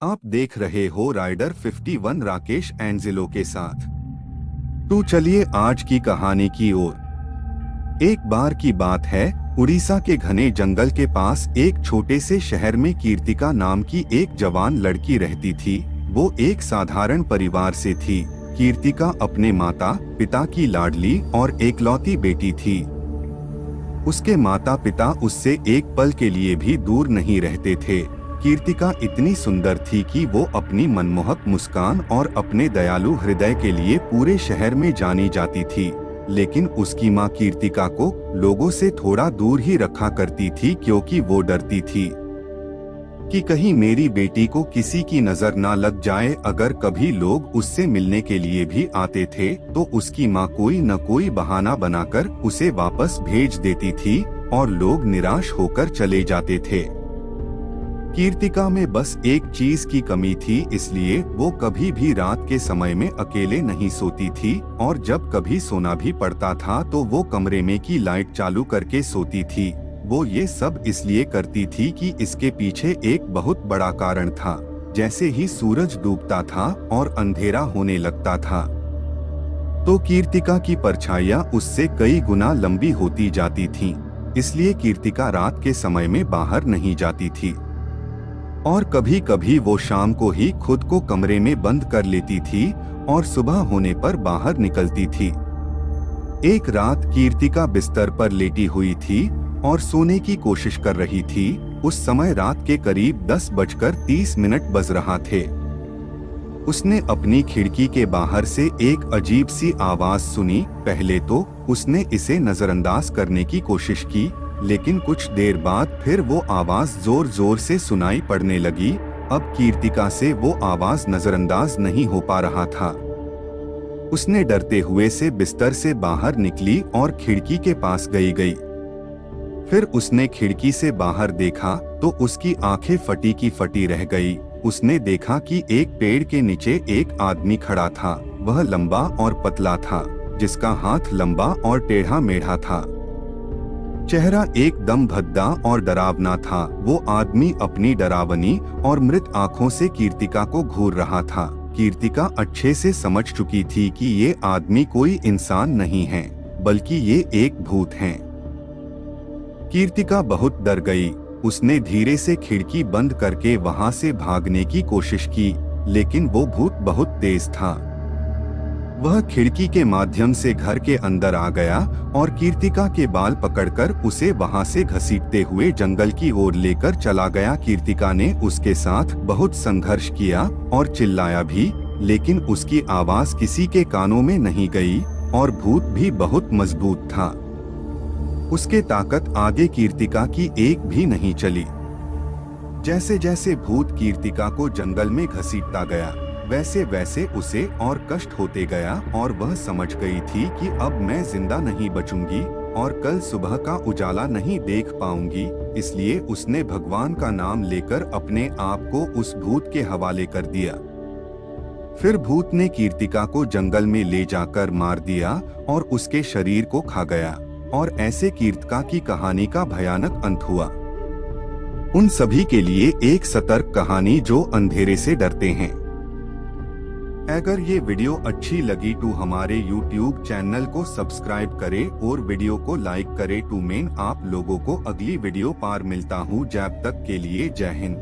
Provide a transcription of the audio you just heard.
आप देख रहे हो राइडर 51 राकेश एंजेलो के साथ। तो चलिए आज की कहानी की ओर। एक बार की बात है, उड़ीसा के घने जंगल के पास एक छोटे से शहर में कीर्तिका नाम की एक जवान लड़की रहती थी। वो एक साधारण परिवार से थी। कीर्तिका अपने माता पिता की लाडली और एकलौती बेटी थी। उसके माता पिता उससे एक पल के लिए भी दूर नहीं रहते थे। कीर्तिका इतनी सुंदर थी कि वो अपनी मनमोहक मुस्कान और अपने दयालु हृदय के लिए पूरे शहर में जानी जाती थी। लेकिन उसकी माँ कीर्तिका को लोगों से थोड़ा दूर ही रखा करती थी, क्योंकि वो डरती थी कि कहीं मेरी बेटी को किसी की नजर ना लग जाए। अगर कभी लोग उससे मिलने के लिए भी आते थे तो उसकी माँ कोई न कोई बहाना बनाकर उसे वापस भेज देती थी और लोग निराश होकर चले जाते थे। कीर्तिका में बस एक चीज की कमी थी, इसलिए वो कभी भी रात के समय में अकेले नहीं सोती थी, और जब कभी सोना भी पड़ता था तो वो कमरे में की लाइट चालू करके सोती थी। वो ये सब इसलिए करती थी कि इसके पीछे एक बहुत बड़ा कारण था। जैसे ही सूरज डूबता था और अंधेरा होने लगता था तो कीर्तिका की परछाइयां उससे कई गुना लंबी होती जाती थीं। इसलिए कीर्तिका रात के समय में बाहर नहीं जाती थी, और कभी कभी वो शाम को ही खुद को कमरे में बंद कर लेती थी और सुबह होने पर बाहर निकलती थी। एक रात कीर्तिका बिस्तर पर लेटी हुई थी और सोने की कोशिश कर रही थी। उस समय रात के करीब 10:30 बज रहा थे। उसने अपनी खिड़की के बाहर से एक अजीब सी आवाज सुनी। पहले तो उसने इसे नजरअंदाज करने की कोशिश की, लेकिन कुछ देर बाद फिर वो आवाज जोर जोर से सुनाई पड़ने लगी। अब कीर्तिका से वो आवाज नजरअंदाज नहीं हो पा रहा था। उसने डरते हुए से बिस्तर से बाहर निकली और खिड़की के पास गई। फिर उसने खिड़की से बाहर देखा तो उसकी आंखें फटी की फटी रह गई। उसने देखा कि एक पेड़ के नीचे एक आदमी खड़ा था। वह लंबा और पतला था, जिसका हाथ लंबा और टेढ़ा मेढ़ा था। चेहरा एकदम भद्दा और डरावना था। वो आदमी अपनी डरावनी और मृत आंखों से कीर्तिका को घूर रहा था। कीर्तिका अच्छे से समझ चुकी थी कि ये आदमी कोई इंसान नहीं है, बल्कि ये एक भूत है। कीर्तिका बहुत डर गई। उसने धीरे से खिड़की बंद करके वहां से भागने की कोशिश की, लेकिन वो भूत बहुत तेज था। वह खिड़की के माध्यम से घर के अंदर आ गया और कीर्तिका के बाल पकड़कर उसे वहां से घसीटते हुए जंगल की ओर लेकर चला गया। कीर्तिका ने उसके साथ बहुत संघर्ष किया और चिल्लाया भी, लेकिन उसकी आवाज किसी के कानों में नहीं गई, और भूत भी बहुत मजबूत था। उसके ताकत आगे कीर्तिका की एक भी नहीं चली। जैसे जैसे भूत कीर्तिका को जंगल में घसीटता गया, वैसे वैसे उसे और कष्ट होते गया, और वह समझ गई थी कि अब मैं जिंदा नहीं बचूंगी और कल सुबह का उजाला नहीं देख पाऊंगी। इसलिए उसने भगवान का नाम लेकर अपने आप को उस भूत के हवाले कर दिया। फिर भूत ने कीर्तिका को जंगल में ले जाकर मार दिया और उसके शरीर को खा गया, और ऐसे कीर्तिका की कहानी का भयानक अंत हुआ। उन सभी के लिए एक सतर्क कहानी जो अंधेरे से डरते हैं। अगर ये वीडियो अच्छी लगी तो हमारे YouTube चैनल को सब्सक्राइब करें और वीडियो को लाइक करें। मैं आप लोगों को अगली वीडियो पार मिलता हूँ। जब तक के लिए जय हिंद।